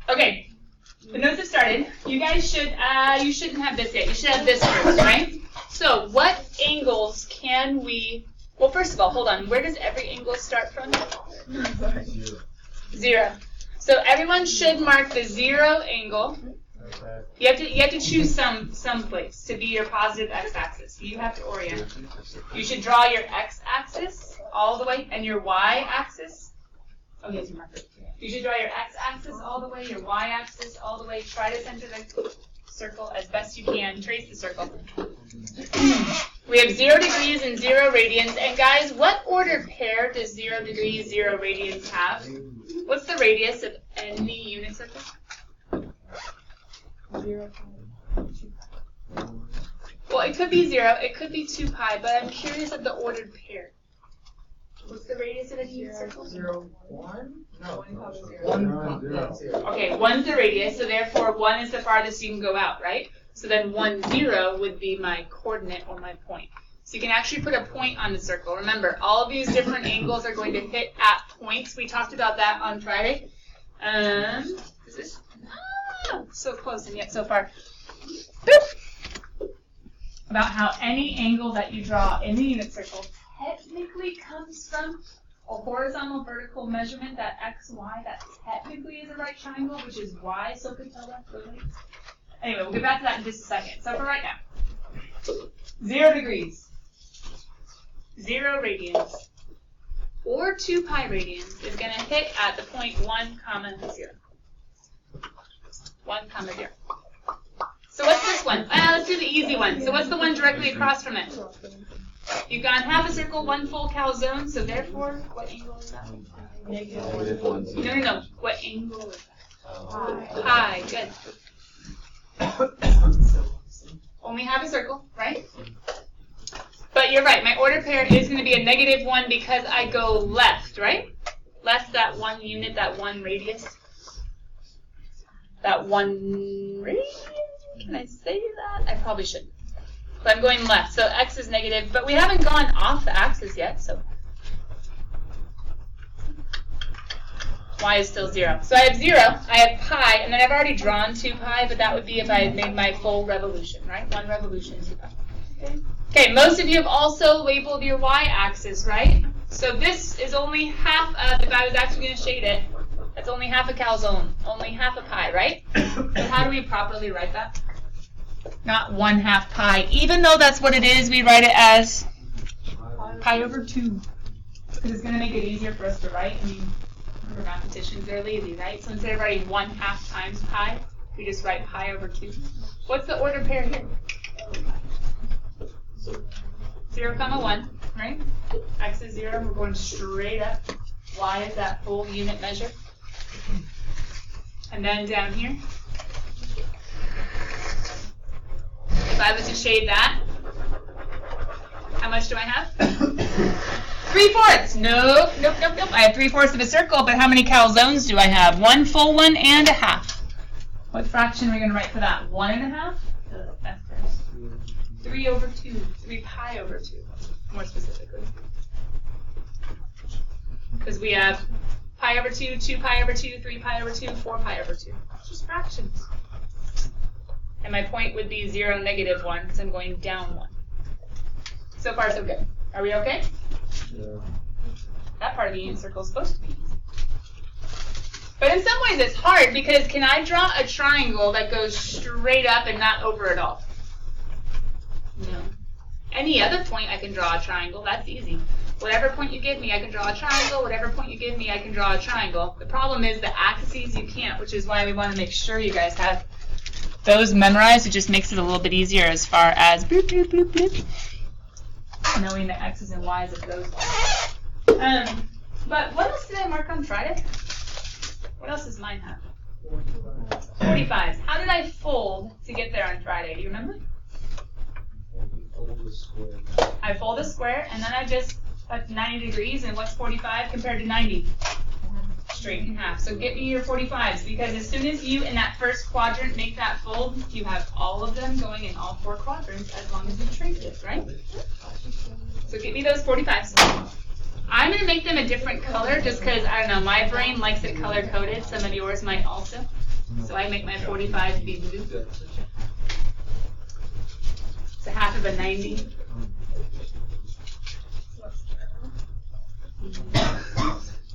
Okay, the notes have started. You guys should, you shouldn't have this yet. You should have this first, right? So what angles can we, well, first of all, hold on. Where does every angle start from? 0. So everyone should mark the 0 angle. You have to choose some place to be your positive x-axis. You have to orient. You should draw your x-axis all the way and your y-axis. Oh, yes, you mark it. You should draw your x-axis all the way, your y-axis all the way. Try to center the circle as best you can. Trace the circle. We have 0 degrees and 0 radians. And guys, what ordered pair does 0 degrees, 0 radians have? What's the radius of any unit circle? 0. Well, it could be 0, it could be 2 pi, but I'm curious of the ordered pair. What's the radius of a unit circle? 0, 1? No, 1, 0. Okay, 1's the radius, so therefore 1 is the farthest you can go out, right? So then 1, 0 would be my coordinate or my point. So you can actually put a point on the circle. Remember, all of these different angles are going to hit at points. We talked about that on Friday. Is this? Oh, so close and yet so far. Boop. About how any angle that you draw in the unit circle technically comes from a horizontal vertical measurement, that x, y, that technically is a right triangle, which is why Sophotella relates. Anyway, we'll get back to that in just a second. So for right now, 0 degrees, 0 radians, or 2 pi radians is going to hit at the point 1, 0. 1, 0. So what's this one? Let's do the easy one. So what's the one directly across from it? You've gone half a circle, 1 full calzone, so therefore, what angle is that? -1. No. What angle is that? Pi. Good. Only half a circle, right? But you're right, my ordered pair is going to be a -1 because I go left, right? Left that 1 unit, that 1 radius. That 1 radius? Can I say that? I probably shouldn't. But I'm going left, so x is negative, but we haven't gone off the axis yet, so y is still 0. So I have 0, I have pi, and then I've already drawn 2 pi, but that would be if I had made my full revolution, right? 1 revolution, 2 pi. Okay, most of you have also labeled your y-axis, right? So this is only half of, if I was actually going to shade it, that's only half a calzone, only half a pi, right? So how do we properly write that? Not 1/2 pi. Even though that's what it is, we write it as pi over 2. Because it's going to make it easier for us to write. I mean, for mathematicians, they're lazy, right? So instead of writing 1/2 times pi, we just write pi over 2. What's the order pair here? 0, 1, right? X is 0, we're going straight up. Y is that full unit measure. And then down here, if I was to shade that, how much do I have? 3/4. Nope. I have 3/4 of a circle, but how many calzones do I have? 1 full one and a half. What fraction are we going to write for that? 1 1/2? That's first. 3 over 2. 3 pi over 2, more specifically. Because we have pi over 2, 2 pi over 2, 3 pi over 2, 4 pi over 2. It's just fractions. And my point would be 0, -1, because I'm going down 1. So far, so good. Are we okay? Yeah. That part of the unit circle is supposed to be easy. But in some ways, it's hard, because can I draw a triangle that goes straight up and not over at all? No. Any other point, I can draw a triangle. That's easy. Whatever point you give me, I can draw a triangle. Whatever point you give me, I can draw a triangle. The problem is the axes you can't, which is why we want to make sure you guys have those memorized. It just makes it a little bit easier as far as bloop, bloop, bloop, bloop, knowing the x's and y's of those. But what else did I mark on Friday? What else does mine have? 45s. How did I fold to get there on Friday? Do you remember? I fold a square, and then I just, that's 90 degrees, and what's 45 compared to 90? Straight in half. So get me your 45s, because as soon as you, in that first quadrant, make that fold, you have all of them going in all 4 quadrants, as long as you trace it, right? So get me those 45s. I'm going to make them a different color just because, I don't know, my brain likes it color-coded. Some of yours might also. So I make my 45 to be blue. It's a half of a 90.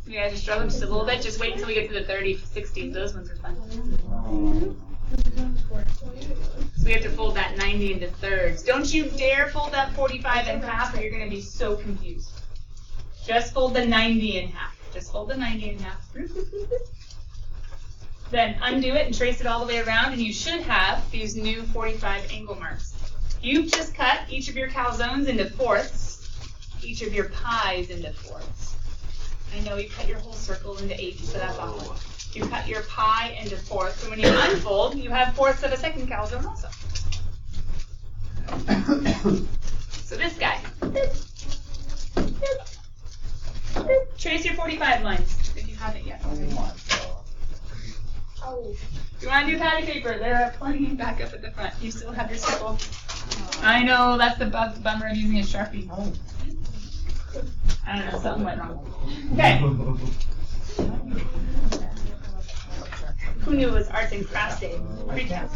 You guys are struggling just a little bit. Just wait until we get to the 30s, 60s. Those ones are fun. So we have to fold that 90 into thirds. Don't you dare fold that 45 in half or you're going to be so confused. Just fold the 90 in half. Just fold the 90 in half. Then undo it and trace it all the way around, and you should have these new 45 angle marks. You've just cut each of your calzones into fourths, each of your pies into fourths. I know you cut your whole circle into eighths, so that's awesome. You cut your pie into fourths, and when you unfold, you have fourths of a second calzone also. So this guy. Trace your 45 lines if you haven't yet. Oh. If you want to do patty paper, there are plenty back up at the front. You still have your circle. I know, that's the bummer of using a Sharpie. I don't know, something went wrong. Okay. Who knew it was arts and crafts day? Precalc.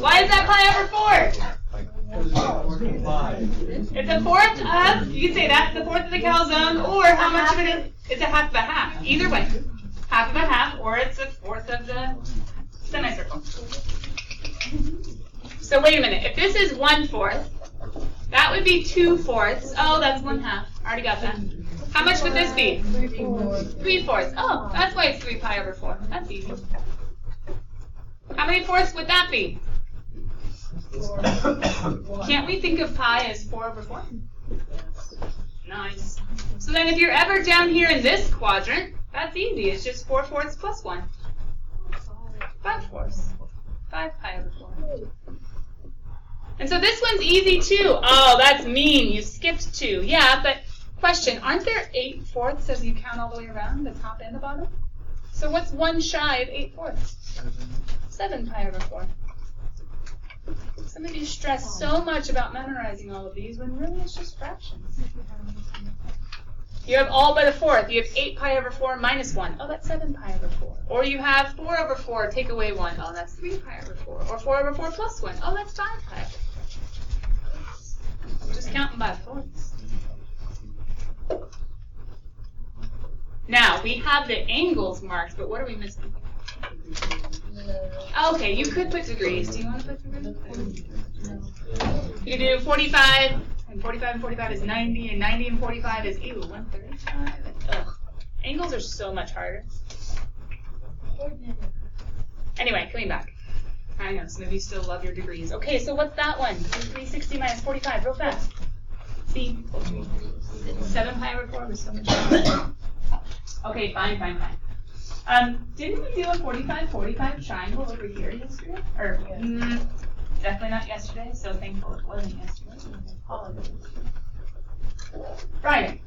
Why is that pie over 4? It's a fourth of, you can say that's the fourth of the calzone, or how much of it is, it's a half of a half. Either way, half of a half, or it's a fourth of the semicircle. So wait a minute, if this is 1/4, that would be 2/4. Oh, that's 1/2. Already got that. How much would this be? 3/4. Oh, that's why it's 3 pi over 4. That's easy. How many fourths would that be? Can't we think of pi as 4 over 4? Nice. So then if you're ever down here in this quadrant, that's easy. It's just 4/4 plus 1. 5/4. 5 pi over 4. And so this one's easy too. Oh, that's mean. You skipped 2. Yeah, but question, aren't there 8/4 as you count all the way around, the top and the bottom? So what's 1 shy of 8/4? 7 pi over 4. Some of you stress so much about memorizing all of these when really it's just fractions. You have all but a fourth. You have 8 pi over 4 minus 1. Oh, that's 7 pi over 4. Or you have 4 over 4, take away 1. Oh, that's 3 pi over 4. Or 4 over 4 plus 1. Oh, that's 5 pi over 4. Just count them by fourths. Now, we have the angles marked, but what are we missing? Okay, you could put degrees. Do you want to put degrees? You can do 45, and 45 and 45 is 90, and 90 and 45 is, 135. Ugh. Angles are so much harder. Anyway, coming back. I know, some of you still love your degrees. Okay, so what's that one? 360 minus 45, real fast. See? 7 pi over 4 was so much harder. Okay, fine. Didn't we do a 45-45 triangle over here yesterday? Or, definitely not yesterday, so thankful it wasn't yesterday. Friday.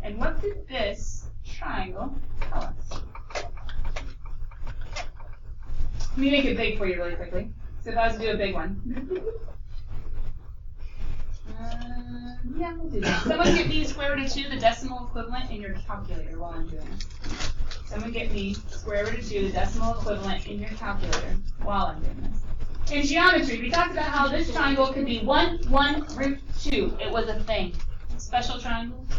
And what did this triangle tell us? Let me make it big for you really quickly. So if I was to do a big one. Yeah, we'll do that. Someone get me square root of 2, the decimal equivalent, in your calculator while I'm doing this. Someone get me square root of 2, the decimal equivalent, in your calculator while I'm doing this. In geometry, we talked about how this triangle could be 1, root 2. It was a thing. Special triangles.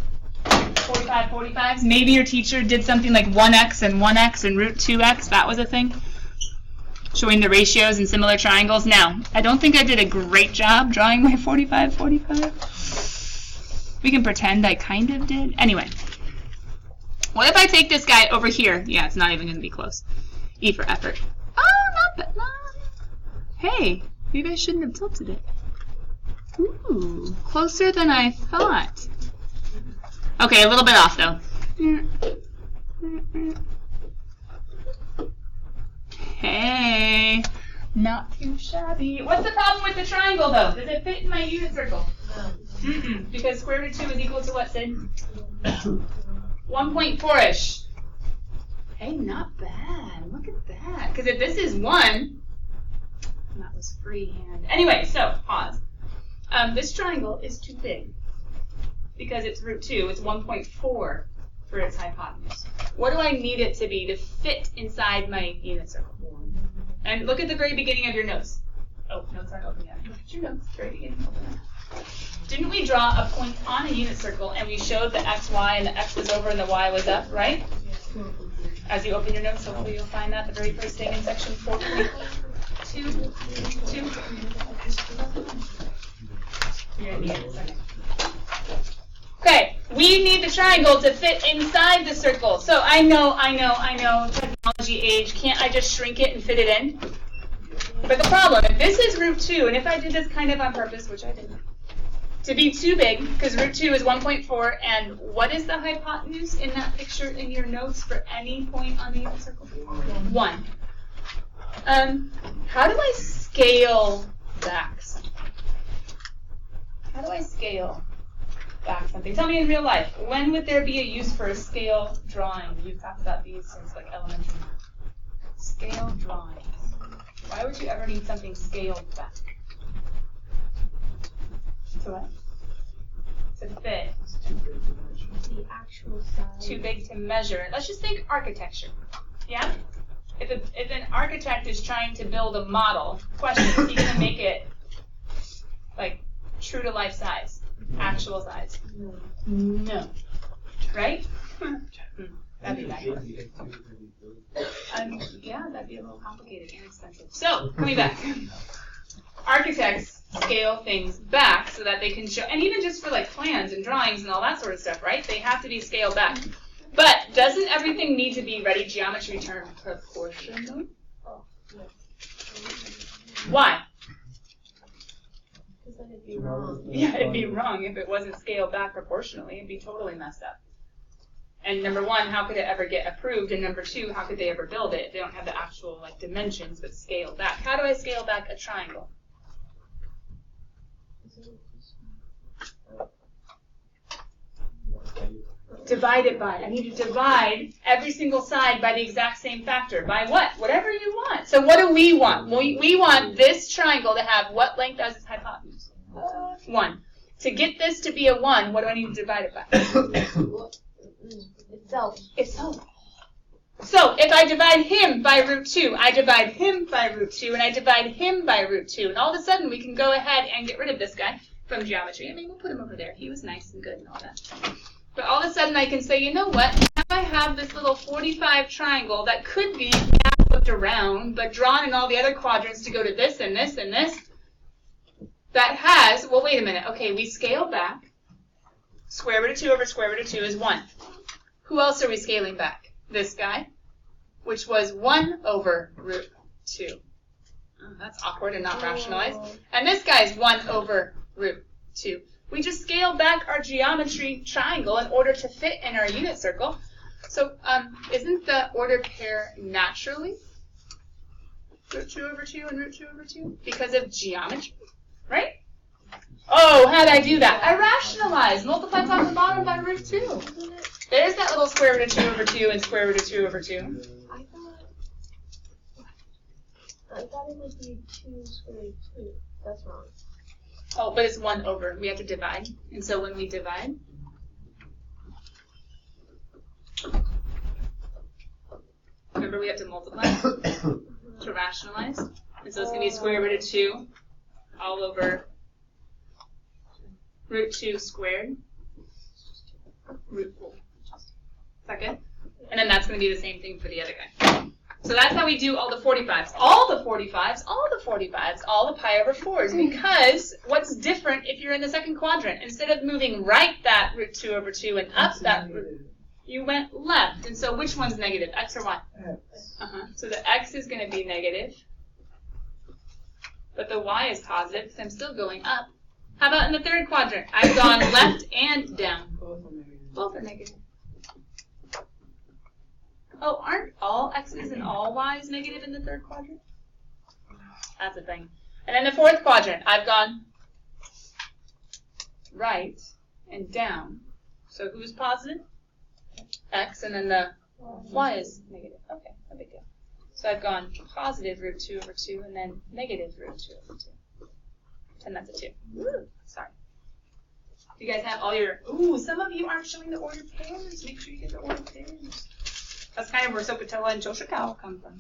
45, 45s. Maybe your teacher did something like 1x and root 2x. That was a thing. Showing the ratios in similar triangles. Now, I don't think I did a great job drawing my 45, 45. We can pretend I kind of did. Anyway, what if I take this guy over here? Yeah, it's not even going to be close. E for effort. Oh, not bad. Hey, maybe I shouldn't have tilted it. Ooh, closer than I thought. Okay, a little bit off, though. Hey, not too shabby. What's the problem with the triangle, though? Does it fit in my unit circle? No. Because square root of 2 is equal to what, Sid? 1.4-ish. Hey, not bad. Look at that. Because if this is 1, And that was freehand. Anyway, so pause. This triangle is too big because it's root 2. It's 1.4 for its hypotenuse. What do I need it to be to fit inside my unit circle? And look at the very beginning of your notes. Oh, notes aren't open yet. Look at your notes, very beginning. Didn't we draw a point on a unit circle and we showed the x, y, and the x was over and the y was up, right? As you open your notes, hopefully you'll find that the very first thing in section 4.2. You're in the end, second. Okay, we need the triangle to fit inside the circle. So I know, technology age, can't I just shrink it and fit it in? But the problem, if this is root 2, and if I did this kind of on purpose, which I didn't, to be too big, because root 2 is 1.4, and what is the hypotenuse in that picture in your notes for any point on the unit circle? 1. How do I scale back something? How do I scale back something? Tell me in real life, when would there be a use for a scale drawing? You've talked about these since like elementary. Scale drawings. Why would you ever need something scaled back? To what? To fit. The actual size. Too big to measure. Let's just think architecture. Yeah? If an architect is trying to build a model, question, is he going to make it like true to life size? Actual size? No. Right? That'd be bad. Yeah, that'd be a little complicated and expensive. So, coming back. Architects scale things back so that they can show, and even just for like plans and drawings and all that sort of stuff, right? They have to be scaled back. But doesn't everything need to be ready geometry term proportional? Why? Because then it'd be wrong. Yeah, it'd be wrong if it wasn't scaled back proportionally. It'd be totally messed up. And number 1, how could it ever get approved? And number 2, how could they ever build it if they don't have the actual like dimensions but scaled back? How do I scale back a triangle? Divide it by. I need to divide every single side by the exact same factor. By what? Whatever you want. So what do we want? We want this triangle to have what length as its hypotenuse? 1. To get this to be a 1, what do I need to divide it by? Itself. So if I divide him by root 2, I divide him by root 2, and I divide him by root 2, and all of a sudden we can go ahead and get rid of this guy from geometry. I mean, we'll put him over there. He was nice and good and all that. But all of a sudden I can say, you know what? Now I have this little 45 triangle that could be flipped around, but drawn in all the other quadrants to go to this and this and this. That has, well, wait a minute. Okay, we scale back. Square root of 2 over square root of 2 is 1. Who else are we scaling back? This guy, which was 1 over root 2. Oh, that's awkward and not rationalized. And this guy is 1 over root 2. We just scaled back our geometry triangle in order to fit in our unit circle. So isn't the order pair naturally root 2 over 2 and root 2 over 2? Because of geometry, right? Oh, how'd I do that? I rationalized. Multiply top and bottom by root 2. There's that little square root of 2 over 2 and square root of 2 over 2. I thought it would be 2 square root 2. That's wrong. Oh, but it's 1 over. We have to divide. And so when we divide, remember we have to multiply to rationalize. And so it's going to be square root of 2 all over root 2 squared, root 4. Is that good? And then that's going to be the same thing for the other guy. So that's how we do all the 45s. All the 45s, all the 45s, all the pi over 4s. Because what's different if you're in the second quadrant? Instead of moving right that root 2 over 2 and up that root, you went left. And so which one's negative, x or y? X. So the x is going to be negative. But the y is positive because I'm still going up. How about in the third quadrant? I've gone left and down. Both are negative. Oh, aren't all x's and all y's negative in the third quadrant? That's a thing. And then the fourth quadrant, I've gone right and down. So who's positive? X, and then the y is negative. Okay, no big deal. So I've gone positive root 2 over 2 and then negative root 2 over 2. Pretend that's a 2. Sorry. You guys have all your, some of you aren't showing the ordered pairs. Make sure you get the ordered pairs. That's kind of where Sokotoa and Choshikawa come from.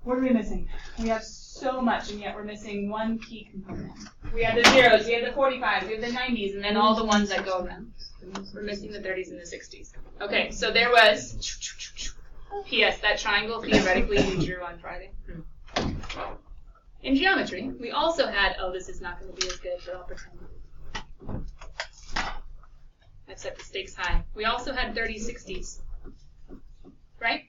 What are we missing? We have so much, and yet we're missing one key component. We have the zeros, we have the 45s, we have the 90s, and then all the ones that go around. We're missing the 30s and the 60s. Okay, so there was, P.S., that triangle theoretically you drew on Friday. In geometry, we also had, this is not going to be as good, but I'll pretend. I've set the stakes high. We also had 30/60s, right?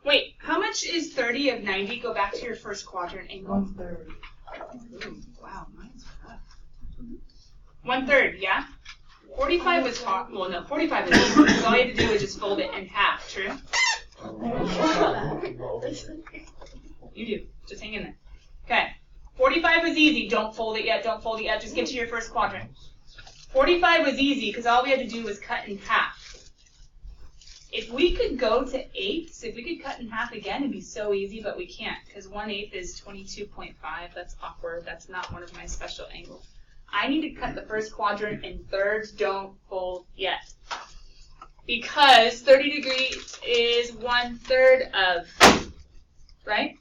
Wait, how much is 30 of 90? Go back to your first quadrant angle. 1/3. Wow, mine's rough. 1/3, yeah? 45 was hard. Well, no, 45 is easy, because all you have to do is just fold it in half, true? You do. Just hang in there. Okay. 45 was easy. Don't fold it yet. Don't fold it yet. Just get to your first quadrant. 45 was easy because all we had to do was cut in half. If we could go to eighths, if we could cut in half again, it'd be so easy, but we can't because 1/8 is 22.5. That's awkward. That's not one of my special angles. I need to cut the first quadrant in thirds. Don't fold yet. Because 30 degrees is 1/3 of, right?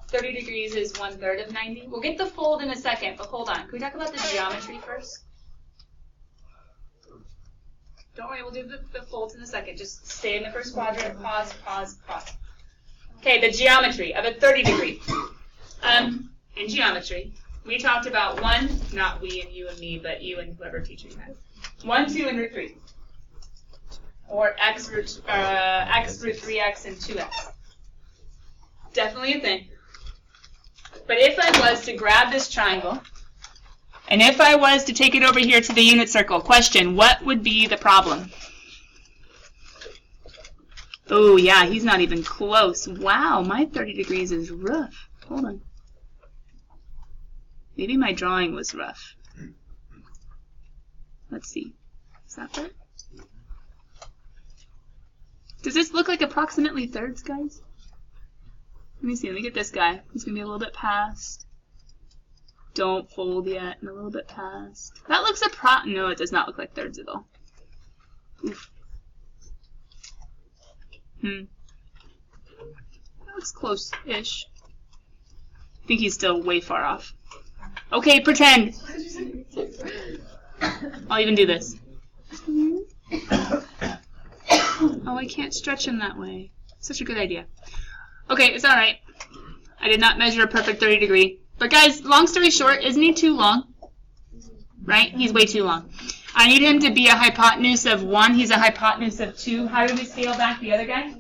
30 degrees is 1/3 of 90. We'll get the fold in a second, but hold on. Can we talk about the geometry first? Don't worry, we'll do the folds in a second. Just stay in the first quadrant, pause, pause, pause. Okay, the geometry of a 30 degree. In geometry, we talked about not we and you and me, but you and whoever teacher you had. 1, 2, and root 3. Or x root 3x, and 2x. Definitely a thing. But if I was to grab this triangle, and if I was to take it over here to the unit circle, question, what would be the problem? Oh, yeah, he's not even close. Wow, my 30 degrees is rough. Hold on. Maybe my drawing was rough. Let's see. Is that right? Does this look like approximately thirds, guys? Let me see. Let me get this guy. He's going to be a little bit past. Don't fold yet. And a little bit past. That looks no, it does not look like thirds at all. Oof. That looks close-ish. I think he's still way far off. Okay, pretend. I'll even do this. Oh, I can't stretch him that way. Such a good idea. Okay, it's alright. I did not measure a perfect 30 degree. But guys, long story short, isn't he too long? Right? He's way too long. I need him to be a hypotenuse of 1. He's a hypotenuse of 2. How do we scale back the other guy?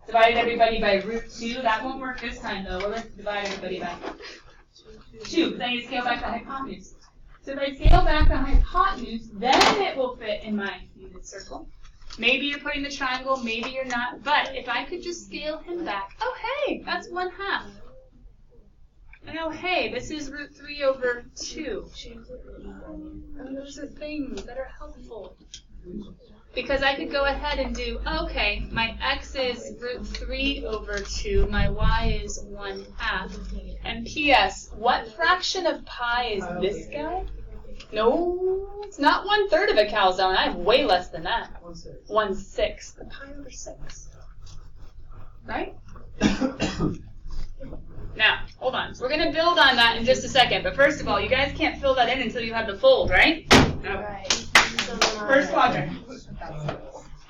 Divided everybody by root 2. That won't work this time, though. Well, let's divide everybody by 2, because I need to scale back the hypotenuse. So if I scale back the hypotenuse, then it will fit in my unit circle. Maybe you're putting the triangle, maybe you're not. But if I could just scale him back, oh, hey, that's 1/2. And oh, hey, this is root 3 over 2. And those are things that are helpful. Because I could go ahead and do, okay, my x is root 3 over 2, my y is 1/2. And P.S., what fraction of pi is this guy? No, it's not 1/3 of a calzone. I have way less than that. 1/6. The pi over 6. Right? Now, hold on. We're going to build on that in just a second. But first of all, you guys can't fill that in until you have the fold, right? No. Right. First quadrant.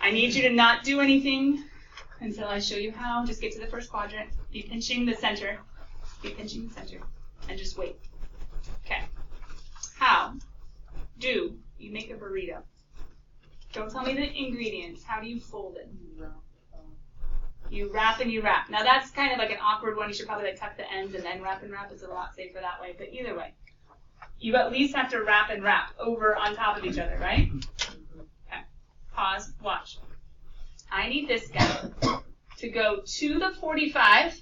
I need you to not do anything until I show you how. Just get to the first quadrant. Be pinching the center. Be pinching the center. And just wait. Okay. How do you make a burrito? Don't tell me the ingredients. How do you fold it? You wrap and you wrap. Now that's kind of like an awkward one. You should probably like tuck the ends and then wrap and wrap. It's a lot safer that way. But either way, you at least have to wrap and wrap over on top of each other, right? Okay. Pause. Watch. I need this guy to go to the 45.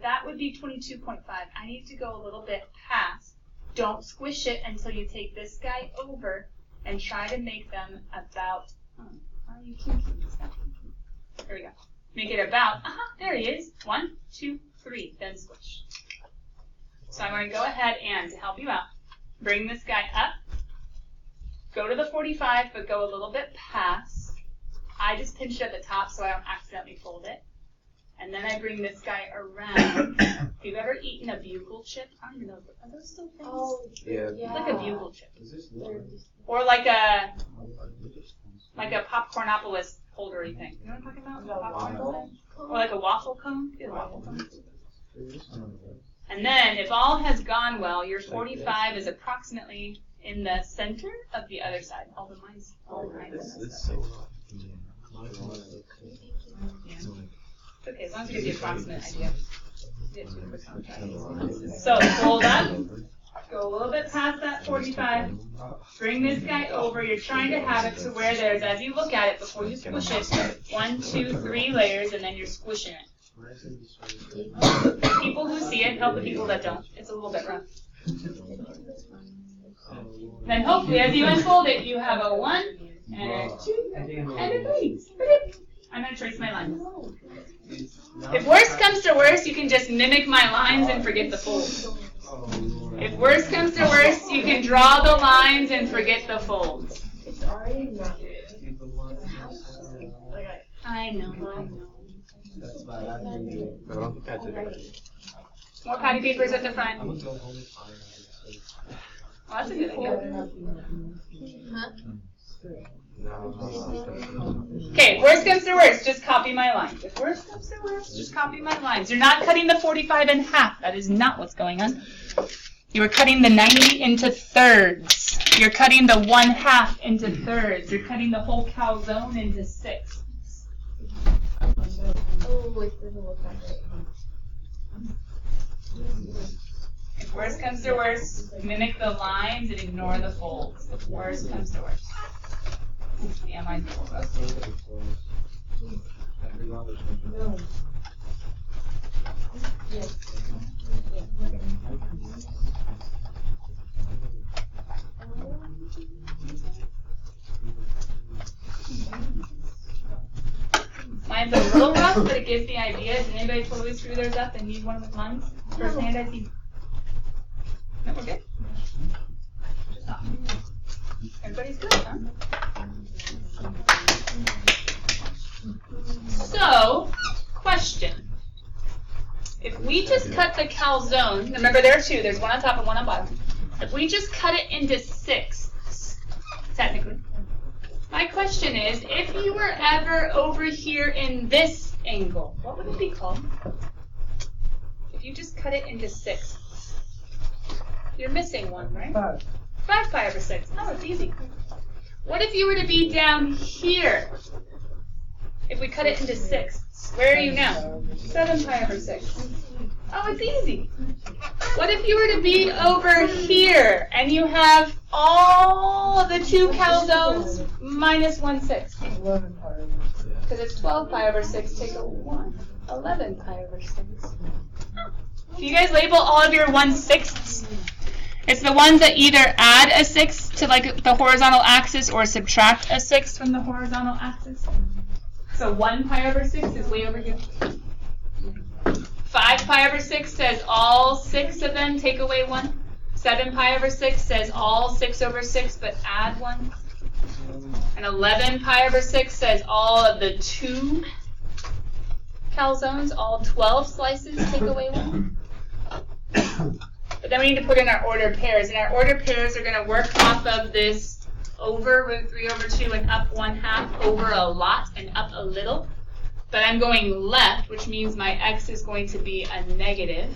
That would be 22.5. I need to go a little bit past. Don't squish it until you take this guy over and try to make them about Are you kinky? There we go. Make it about, there he is. 1, 2, 3, then squish. So I'm going to go ahead and, to help you out, bring this guy up. Go to the 45, but go a little bit past. I just pinched at the top so I don't accidentally fold it. And then I bring this guy around. If you've ever eaten a bugle chip, I don't even know, are those still things? Oh, Yeah. Like a bugle chip. Or like a Popcornopolis holdery thing. You know what I'm talking about? Popcorn thing? Or like a waffle cone. Get a waffle cone. And then, if all has gone well, your 45 is approximately in the center of the other side. All the lines. It's so Okay, as long as you get the approximate idea. So fold up, go a little bit past that 45, bring this guy over. You're trying to have it to where there's, as you look at it before you squish it, 1, 2, 3 layers, and then you're squishing it. The people who see it help the people that don't. It's a little bit rough. Then hopefully, as you unfold it, you have a 1 and a 2 and a 3. I'm going to trace my lines. If worst comes to worst, you can just mimic my lines and forget the folds. If worst comes to worst, you can draw the lines and forget the folds. It's already not. I know. More patty papers at the front. Well, that's a good idea. Okay, worst comes to worst, just copy my lines. If worst comes to worst, just copy my lines. You're not cutting the 45 in half. That is not what's going on. You are cutting the 90 into thirds. You're cutting the 1/2 into thirds. You're cutting the whole calzone into 6. Oh, it doesn't look that great. If worst comes to worst, mimic the lines and ignore the folds. If worst comes to worst. Yeah, mine's a little rough. Mine's a little rough, but it gives the idea. Does anybody totally screw theirs up and need one with mine? First hand I see. No, we're good. Everybody's good, huh? So, question. If we just cut the calzone, remember there are 2, there's one on top and one on bottom. If we just cut it into 6, technically, my question is, if you were ever over here in this angle, what would it be called? If you just cut it into 6. You're missing one, right? 5 pi over 6. Oh, it's easy. What if you were to be down here? If we cut it into 6, where are you now? 7 pi over 6. Oh, it's easy. What if you were to be over here and you have all of the 2 calzones minus 1/6? 11 pi over 6. Because it's 12 pi over 6, take a 1. 11 pi over 6. Do you guys label all of your 1/6? It's the ones that either add a 6 to like the horizontal axis or subtract a 6 from the horizontal axis. So 1 pi over 6 is way over here. 5 pi over 6 says all 6 of them take away 1. 7 pi over 6 says all 6 over 6 but add 1. And 11 pi over 6 says all of the 2 calzones, all 12 slices take away 1. But then we need to put in our ordered pairs, and our ordered pairs are going to work off of this over root 3 over 2 and up 1/2, over a lot and up a little. But I'm going left, which means my x is going to be a negative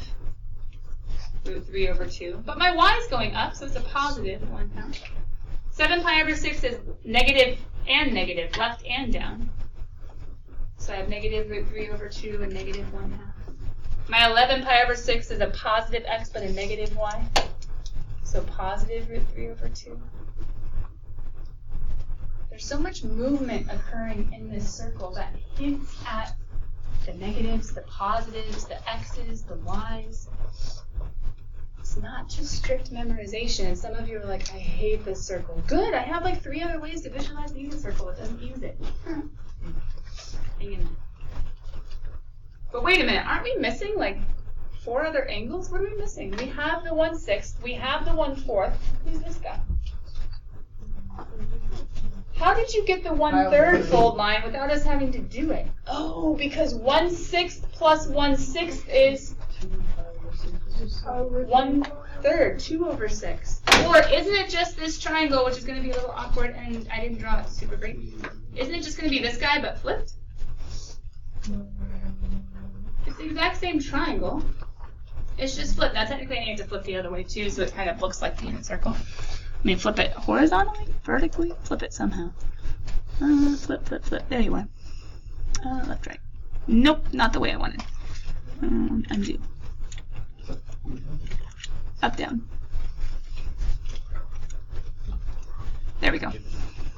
root 3 over 2. But my y is going up, so it's a positive 1/2. 7 pi over 6 is negative and negative, left and down. So I have negative root 3 over 2 and negative 1/2. My 11 pi over 6 is a positive x but a negative y. So positive root 3 over 2. There's so much movement occurring in this circle that hints at the negatives, the positives, the x's, the y's. It's not not just strict memorization. Some of you are like, I hate this circle. Good, I have like 3 other ways to visualize the unit circle. It doesn't use it. Hang in there. But wait a minute, aren't we missing like 4 other angles? What are we missing? We have the 1/6, we have the 1/4. Who's this guy? How did you get the 1/3 fold line without us having to do it? Oh, because 1/6 plus 1/6 is 1/3, 2/6. Or isn't it just this triangle, which is going to be a little awkward, and I didn't draw it super great. Isn't it just going to be this guy, but flipped? It's the exact same triangle. It's just flipped. Now, technically, I need to flip the other way, too, so it kind of looks like the unit circle. I mean, flip it horizontally, vertically, flip it somehow. Flip, flip, flip. There you are. Left, right. Nope, not the way I wanted. Undo. Up, down. There we go.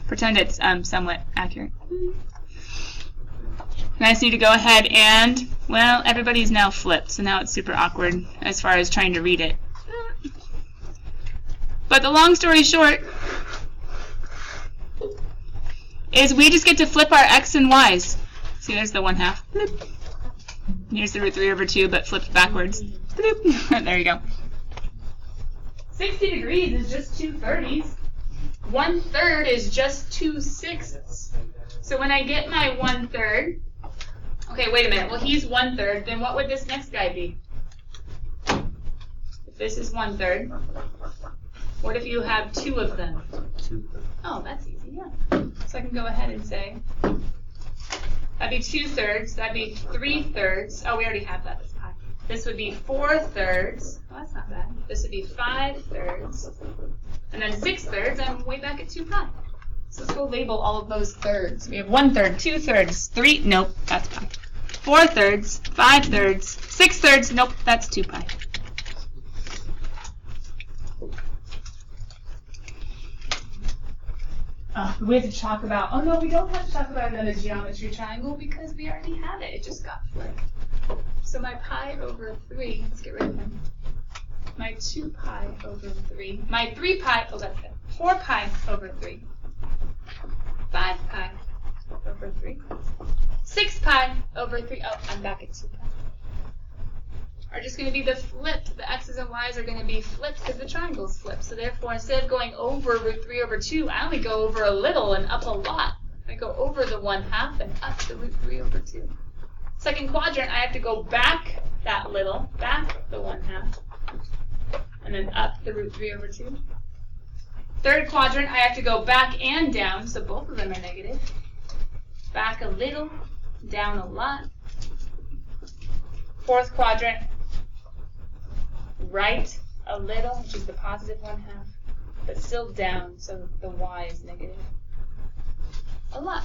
Pretend it's somewhat accurate. And I just need to go ahead and, well, everybody's now flipped, so now it's super awkward as far as trying to read it. But the long story short is we just get to flip our x and y's. See, there's the 1/2. Here's the √3/2, but flipped backwards. There you go. 60 degrees is just 2 30s. 1/3 is just 2 6ths. So when I get my 1/3, okay, wait a minute. Well, he's 1/3. Then what would this next guy be? If this is 1/3. What if you have 2 of them? Oh, that's easy, yeah. So I can go ahead and say, that'd be 2/3, that'd be 3/3. Oh, we already have that, that's pi. This would be 4/3. Oh, that's not bad. This would be 5/3. And then 6/3, I'm way back at 2 pi. So let's go label all of those thirds. We have 1/3, 2/3, 3, nope, that's pi. 4/3, 5/3, 6/3, nope, that's 2 pi. We have to talk about, oh no, we don't have to talk about another geometry triangle because we already have it. It just got flipped. So my pi over 3, let's get rid of him. My 2 pi over 3. My 3 pi, oh that's it. 4 pi over 3. 5 pi over 3. 6 pi over 3. Oh, I'm back at 2 pi. Are just going to be the flipped. The x's and y's are going to be flipped because the triangle's flipped. So therefore, instead of going over √3/2, I only go over a little and up a lot. I go over the 1/2 and up the √3/2. Second quadrant, I have to go back that little, back the 1/2, and then up the √3/2. Third quadrant, I have to go back and down, so both of them are negative. Back a little, down a lot. Fourth quadrant, right a little, which is the positive 1/2, but still down, so the y is negative. A lot.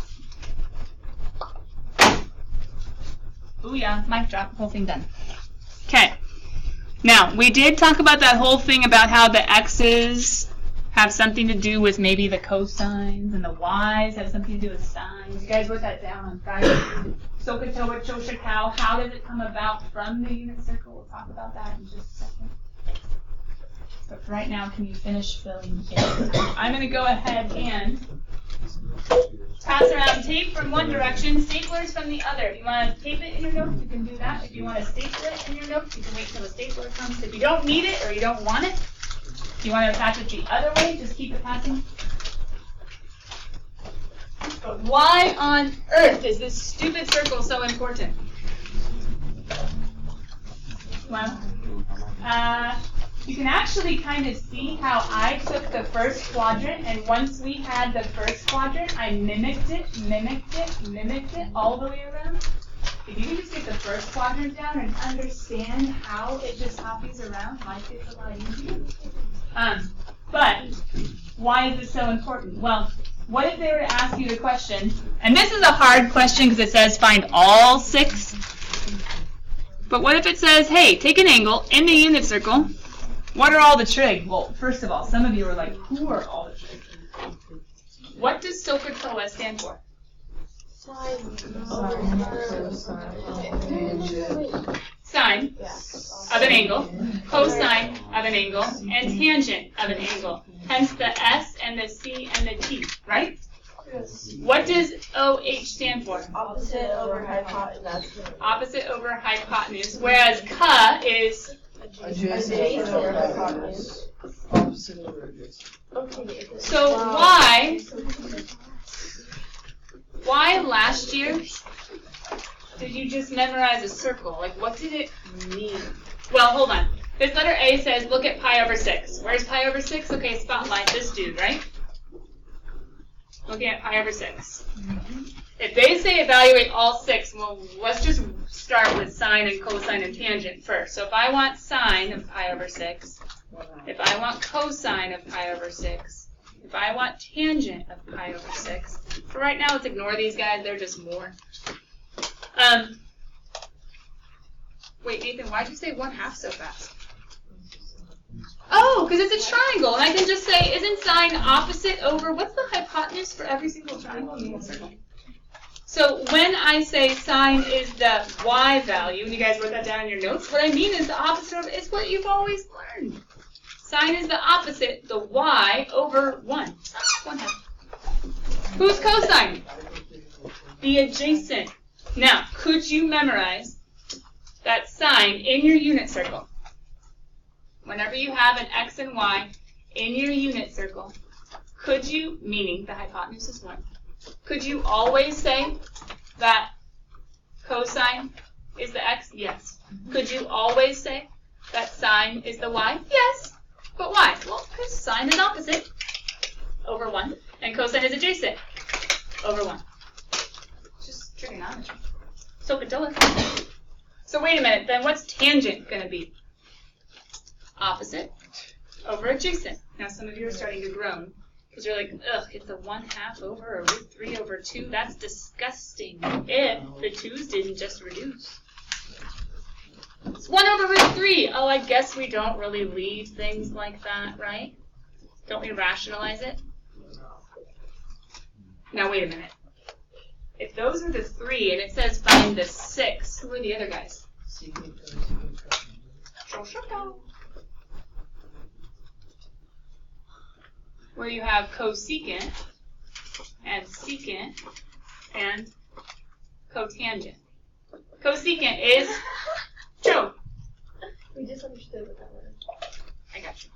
Ooh yeah, mic drop, whole thing done. Okay. Now, we did talk about that whole thing about how the x's have something to do with maybe the cosines, and the y's have something to do with sines. You guys wrote that down on Friday. Sokotoa, Choshikau, how does it come about from the unit circle? We'll talk about that in just a second. But for right now, can you finish filling in? I'm going to go ahead and pass around tape from one direction, staplers from the other. If you want to tape it in your notes, you can do that. If you want to staple it in your notes, you can wait till the stapler comes. If you don't need it or you don't want it, if you want to attach it the other way, just keep it passing. But why on earth is this stupid circle so important? Well, you can actually kind of see how I took the first quadrant, and once we had the first quadrant, I mimicked it all the way around. If you can just get the first quadrant down and understand how it just copies around, life gets a lot easier. But why is this so important? Well, what if they were to ask you the question, and this is a hard question because it says find all 6, but what if it says, hey, take an angle in the unit circle, what are all the trig? Well, first of all, some of you are like, who are all the trig? What does SOHCAHTOA stand for? Sine of an angle, cosine of an angle and tangent of an angle. Hence the S and the C and the T, right? Yes. What does OH stand for? Opposite over hypotenuse. Opposite over hypotenuse. Whereas Ka is Adjacent over hypotenuse. Opposite over adjacent. Okay. so why last year did you just memorize a circle? Like, what did it mean? Well, hold on. This letter A says look at pi over 6. Where's pi over 6? Okay, spotlight this dude, right? Looking at pi over 6. If they say evaluate all 6, well, let's just start with sine and cosine and tangent first. So if I want sine of pi over 6, if I want cosine of pi over 6, if I want tangent of pi over 6, for right now, let's ignore these guys. They're just more. Wait, Nathan, why'd you say 1/2 so fast? Oh, because it's a triangle, and I can just say, isn't sine opposite over, what's the hypotenuse for every single triangle in the circle? So when I say sine is the y value, and you guys wrote that down in your notes, what I mean is the opposite of, it's what you've always learned. Sine is the opposite, the y over 1. 1/2. Who's cosine? The adjacent. Now, could you memorize that sine in your unit circle? Whenever you have an x and y in your unit circle, could you, meaning the hypotenuse is 1, could you always say that cosine is the x? Yes. Could you always say that sine is the y? Yes. But why? Well, because sine is opposite over 1, and cosine is adjacent over 1. It's just trigonometry. SOHCAHTOA. So wait a minute, then what's tangent going to be? Opposite over adjacent. Now some of you are starting to groan because you're like, ugh, it's a 1/2 over or root 3 over 2. That's disgusting. If the 2's didn't just reduce. It's 1 over root 3. Oh, I guess we don't really leave things like that, right? Don't we rationalize it? Now wait a minute. If those are the 3 and it says find the 6, who are the other guys? Where you have cosecant and secant and cotangent. Cosecant is Joe. We just understood what that was. I got you.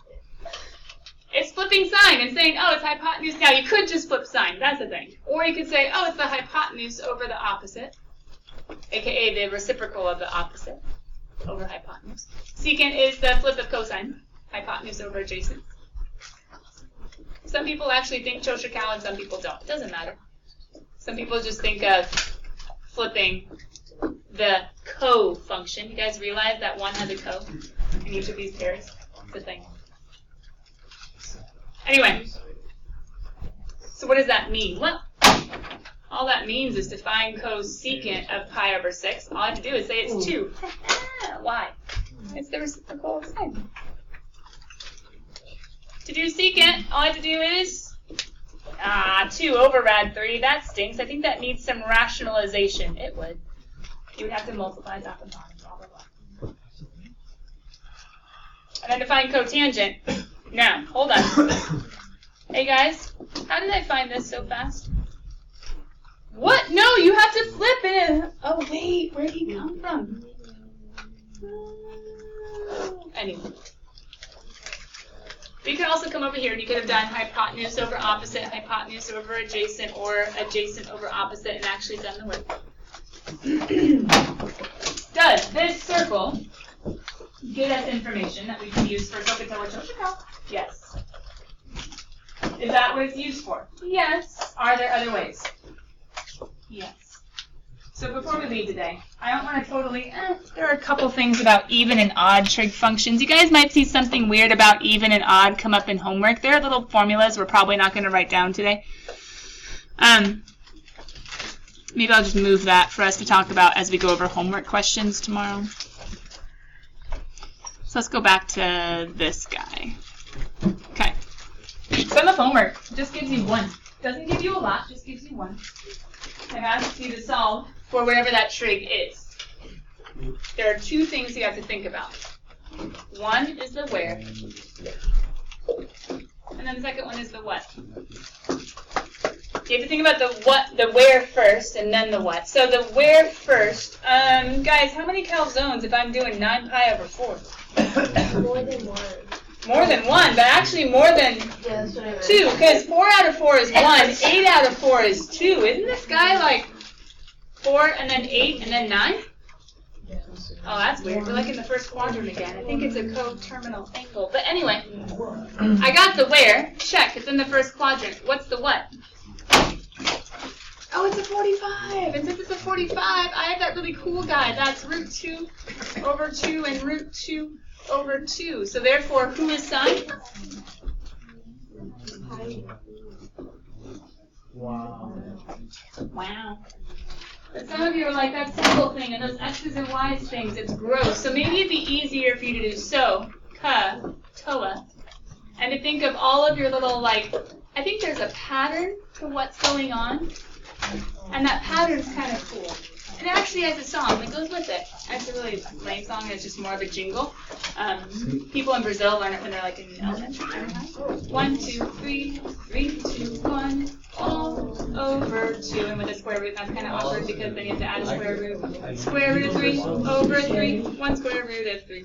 It's flipping sine and saying, oh, it's hypotenuse. Now, you could just flip sine. That's the thing. Or you could say, oh, it's the hypotenuse over the opposite, a.k.a. the reciprocal of the opposite over hypotenuse. Secant is the flip of cosine, hypotenuse over adjacent. Some people actually think Choshikal and some people don't. It doesn't matter. Some people just think of flipping the co-function. You guys realize that one has a co in each of these pairs? It's a thing. Anyway, so what does that mean? Well, all that means is to find cosecant of pi over 6. All I have to do is say it's 2. Why? It's the reciprocal of sine. To do secant, all I have to do is 2 over rad 3. That stinks. I think that needs some rationalization. It would. You would have to multiply top and bottom, blah, blah, blah. And then to find cotangent. Now, hold on. Hey guys, how did I find this so fast? What? No, you have to flip it. Oh wait, where did he come from? Anyway. You could also come over here and you could have done hypotenuse over opposite, hypotenuse over adjacent, or adjacent over opposite, and actually done the work. Does this circle give us information that we can use for SOHCAHTOA Choshikal? Yes. Is that what it's used for? Yes. Are there other ways? Yes. So before we leave today, I don't want to totally, there are a couple things about even and odd trig functions. You guys might see something weird about even and odd come up in homework. There are little formulas we're probably not going to write down today. Maybe I'll just move that for us to talk about as we go over homework questions tomorrow. So let's go back to this guy. Okay. Sum of homework just gives you 1. Doesn't give you a lot, just gives you 1. I've asked you to solve for whatever that trig is. There are 2 things you have to think about. 1 is the where. And then the second one is the what. You have to think about the where first, and then the what. So the where first, guys, how many calzones if I'm doing 9 pi over 4? More than 1. More than 1, but actually more than Yeah, that's what I meant. 2, because 4 out of 4 is 1, 8 out of 4 is 2. Isn't this guy like 4 and then 8 and then 9? Oh, that's weird. We're like in the first quadrant again. I think it's a coterminal angle. But anyway, I got the where. Check. It's in the first quadrant. What's the what? Oh, it's a 45. And since it's a 45, I have that really cool guy. That's root 2 over 2 and root 2 over 2. So therefore, who is sine? Wow. Wow. But some of you are like, that symbol thing and those X's and Y's things, it's gross. So maybe it'd be easier for you to do so, ka, toa, and to think of all of your little, like, I think there's a pattern to what's going on, and that pattern's kind of cool. And it actually has a song that goes with it. It's a really lame song, and it's just more of a jingle. People in Brazil learn it when they're like in elementary. 1, 2, 3, 3, 2, 1, all over 2. And with a square root, that's kind of awkward because then you have to add a square root. Square root of 3 over 3, 1 square root of 3.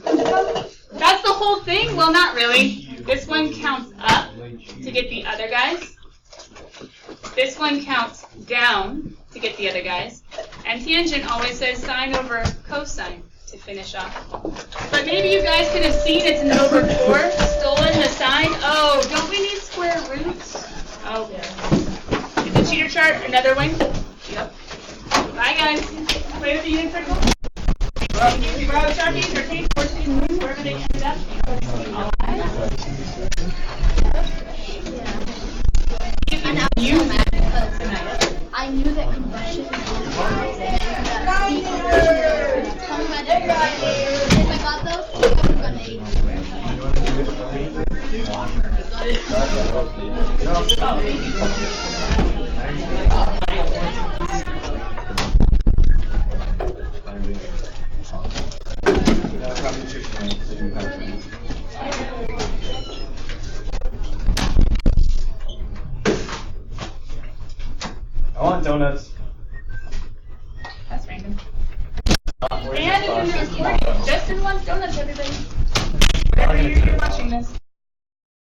That's the whole thing? Well, not really. This one counts up to get the other guys. This one counts down to get the other guys. And tangent always says sine over cosine to finish off. But maybe you guys could have seen it's an over 4, stolen the sign. Oh, don't we need square roots? Oh, is the cheater chart another one? Yep. Bye, guys. Play with the unit circle. If you grab Sharpies or tape or spoons, wherever they ended up. I knew that combustion was if I got those, I would have I want donuts. That's random. And it's in the recording. Justin wants donuts, everybody. Wherever you're watching this.